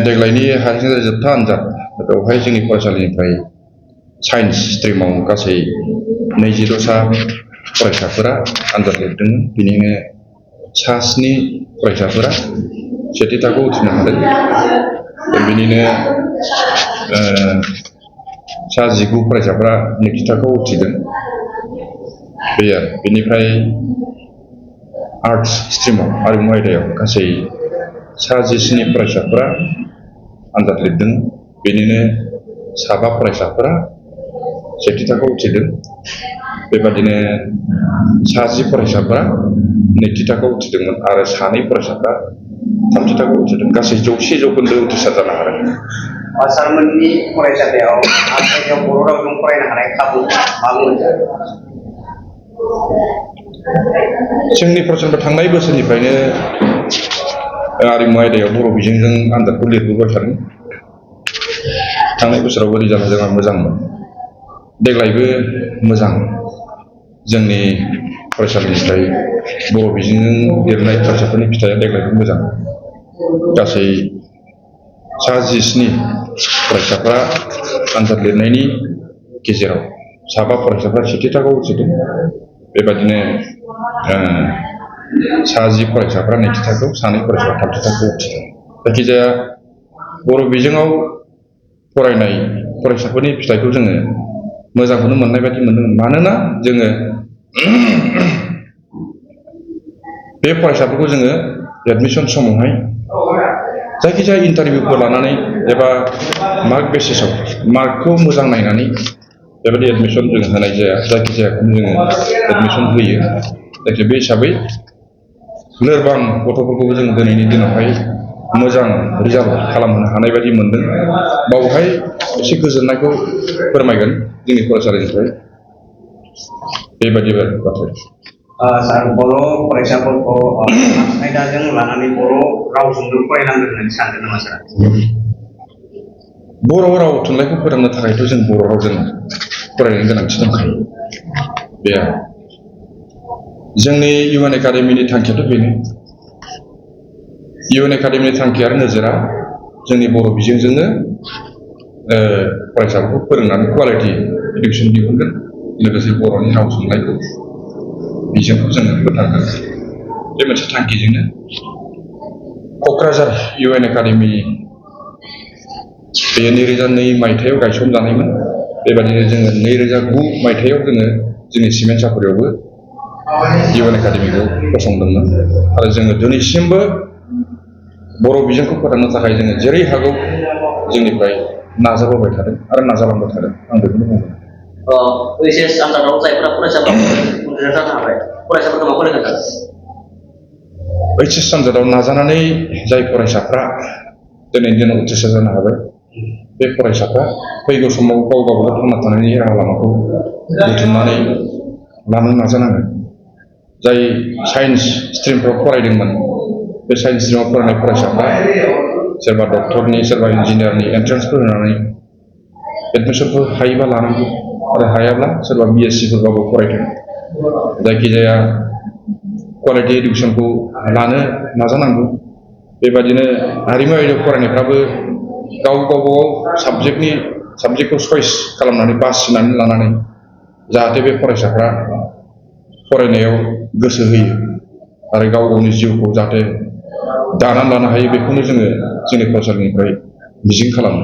देग्लायनि हायार जोबथा आनजाद बेवहाय जोंनि फरायसालिनिफ्राय साइन्स स्ट्रिमाव गासै 22सा फरायसाफोरा आनजाद लिरदों। बिनिनो सा 7 फरायसाफोरा सेथि थाखोआव उथ्रिनो हादों। बिनिनो सा 19 फरायसाफोरा नैथि थाखोआव उथ्रिदों। बेनिफ्राय आर्ट्स स्ट्रिमाव आरिमु आयदायाव गासै सा 17 फरायसाफोरा आनजाद लिरदों। बेनिनो सा 5 फरायसाफोरा सेथि थाखोआव उथ्रिदों। बेबादिनो सा 10 फरायसाफोरा नैथि थाखोआव उथ्रिदोंमोन आरो सा 2 फरायसाफोरा थामथि थाखोआव उथ्रिदों। गासै 100% उथ्रिसार जानो हादों। सारमोननि फरायसालियाव आसामाव बर' रावजों फरायनो हानाय खाबु मा मोनदों? जोंनि फरायसालियाव थांनाय बोसोरनिफ्रायनो आरिमु आयदायाव बर' बिजोंजों आनजादखौ लिरबोबाय थादों। थांनाय बोसोरावबो रिजाल्टआ जोंहा मोजांमोन। देग्लायबो मोजां। जोंनि फरायसालिनिफ्राय बर' बिजोंजों लिरनाय फरायसाफोरनि फिथाइया देग्लायबो मोजां। गासै सा 17 फरायसाफ्रा आनजाद लिरनायनि गेजेराव सा 5 फरायसाफ्रा सेथि थाखोआव उथ्रिदों। बेबादिनो सा 10 फरायसाफ्रा नैथि थाखोआव, सा 2 फरायसाफ्रा थामथि थाखोआव उथ्रिदों। जायखिजाया बर' बिजोङाव फरायनाय फरायसाफोरनि फिथाइखौ जोङो मोजांखौनो मोननाय बायदि मोनदों। मानोना जोङो बे फरायसाफोरखौ जोङो एडमिसन समावहाय जायखिजाया इन्टारभिउफोर लानानै एबा मार्क बेसिसाव मार्कखौ मोजां नायनानै बेबायदि एडमिसन जों होनाय जाया। जायखिजायाखौनो जोङो एडमिसन होयो। जायखिजाया बे हिसाबै लोरबां गथ'फोरखौबो जों दिनैनि दिनावहाय मोजां रिजाल्ट खालामहोनो हानाय बायदि मोनदों। बावहाय एसे गोजोननायखौ फोरमायगोन जोंनि फरायसालिनिफ्राय। बेबायदि बाथ्रा। सार बर' फरायसाफोरखौ आयदाजों लानानै बर' रावजोंनो फरायनांगोन होननानै सानदों नामा सार? बर' राव थुनलाइखौ फोरोंनो थाखायथ' जों बर' रावजों फरायनायनि गोनांथि दंखायो। बे जोंनि इउएन एकाडेमिनि थांखियाथ' बेनो। इउएन एकाडेमिनि थांखि आरो नोजोरा जोंनि बर' बिजोंजोंनो फरायसाफोरखौ फोरोंनानै कुवालिटि इडुकेसन दिहुनगोन। लोगोसे बर'नि राव थुनलाइखौ बिजोंखौ जोङो फोथांगोन। बे मोनसे थांखिजोंनो क'क्राझार इउएन एकाडेमि बेयो 2002 मायथाइयाव गायसनजानायमोन। बेबादिनो जोङो 2009 मायथाइयाव जोङो जोंनि सिमेन्ट सापरियावबो इउएन एकाडेमिखौ फसंदोंमोन। आरो जोङो दिनैसिमबो बर' बिजोंखौ फोथांनो थाखाय जोङो जेरै हागौ जोंनिफ्राय नाजाबोबाय थादों आरो नाजालांबाय थादों। आं बेखौनो बुंगोन। ओइचएस आनजादाव जायफोरा फरायसाफ्रा उनत्रिसार जानो हाबाय फरायसाफोरखौ मा फोरोंगोन? ओइचएस आनजादाव नाजानानै जाय फरायसाफ्रा दिनैनि दिनाव उथ्रिसार जानो हाबाय, बे फरायसाफ्रा फैगौ समाव गाव गावबागाव थांना थानायनि राहा लामाखौ बुथुमनानै लानो नाजानांगोन। जाय साइन्स स्ट्रिमफ्राव फरायदोंमोन, बे साइन्स स्ट्रिमाव फरायनाय फरायसाफ्रा सोरबा डक्टरनि सोरबा इन्जिनियारनि एन्ट्रेन्सफोर होनानै एडमिसनखौ हायोबा लानांगौ आरो हायाब्ला सोरबा बिएससिफोरबाबो फरायथों। जायखिजाया कुवालिटि इडुकेसनखौ लानो नाजानांगौ। बेबादिनो आरिमु आयदायाव फरायनायफ्राबो गाव गावबागाव साबजेक्टखौ चयस खालामनानै बासिनानै लानानै जाहाथे बे फरायसाफ्रा फरायनायाव गोसो होयो आरो गाव गावनि जिउखौ जाहाथे दानानै लानो हायो, बेखौनो जोङो जोंनि फरायसालिनिफ्राय मिजिं खालामो।